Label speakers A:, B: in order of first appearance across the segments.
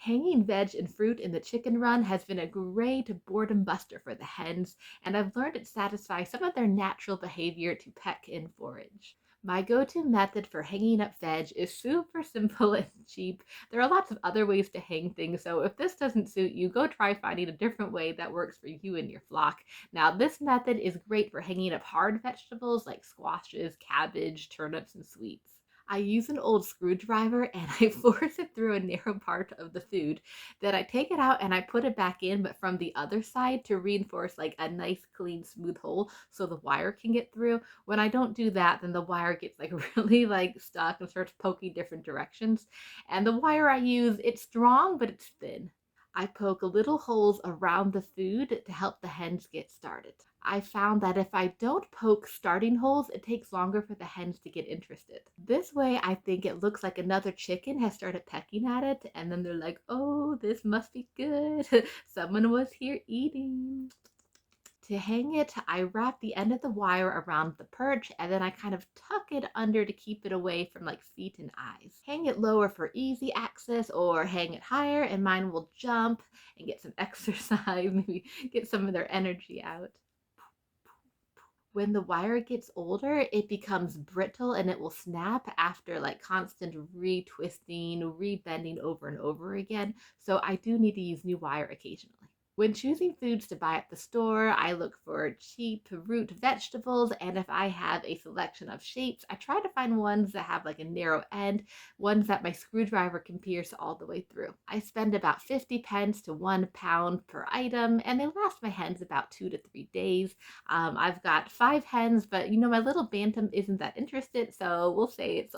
A: Hanging veg and fruit in the chicken run has been a great boredom buster for the hens, and I've learned it satisfies some of their natural behavior to peck and forage. My go-to method for hanging up veg is super simple and cheap. There are lots of other ways to hang things, so if this doesn't suit you, go try finding a different way that works for you and your flock. Now, this method is great for hanging up hard vegetables like squashes, cabbage, turnips, and sweets. I use an old screwdriver and I force it through a narrow part of the food. Then I take it out and I put it back in, but from the other side to reinforce like a nice, clean, smooth hole so the wire can get through. When I don't do that, then the wire gets like really like stuck and starts poking different directions. And the wire I use, it's strong, but it's thin. I poke little holes around the food to help the hens get started. I found that if I don't poke starting holes, it takes longer for the hens to get interested. This way, I think it looks like another chicken has started pecking at it, and then they're like, oh, this must be good. Someone was here eating. To hang it, I wrap the end of the wire around the perch and then I kind of tuck it under to keep it away from like feet and eyes. Hang it lower for easy access or hang it higher and mine will jump and get some exercise, maybe get some of their energy out. When the wire gets older, it becomes brittle and it will snap after like constant retwisting, rebending over and over again. So I do need to use new wire occasionally. When choosing foods to buy at the store, I look for cheap root vegetables, and if I have a selection of shapes, I try to find ones that have like a narrow end, ones that my screwdriver can pierce all the way through. I spend about 50 pence to £1 per item, and they last my hens about 2 to 3 days. I've got 5 hens, but my little bantam isn't that interested, so we'll say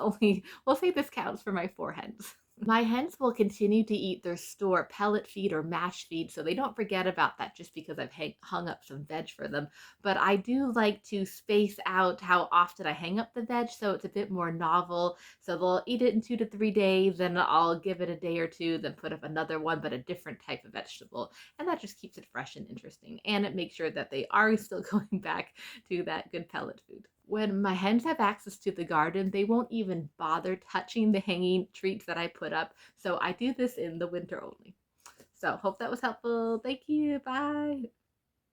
A: this counts for my 4 hens. My hens will continue to eat their store pellet feed or mash feed, so they don't forget about that just because I've hung up some veg for them. But I do like to space out how often I hang up the veg so it's a bit more novel. So they'll eat it in 2 to 3 days, then I'll give it a day or two, then put up another one, but a different type of vegetable. And that just keeps it fresh and interesting. And it makes sure that they are still going back to that good pellet food. When my hens have access to the garden, they won't even bother touching the hanging treats that I put up. So I do this in the winter only. So hope that was helpful. Thank you. Bye.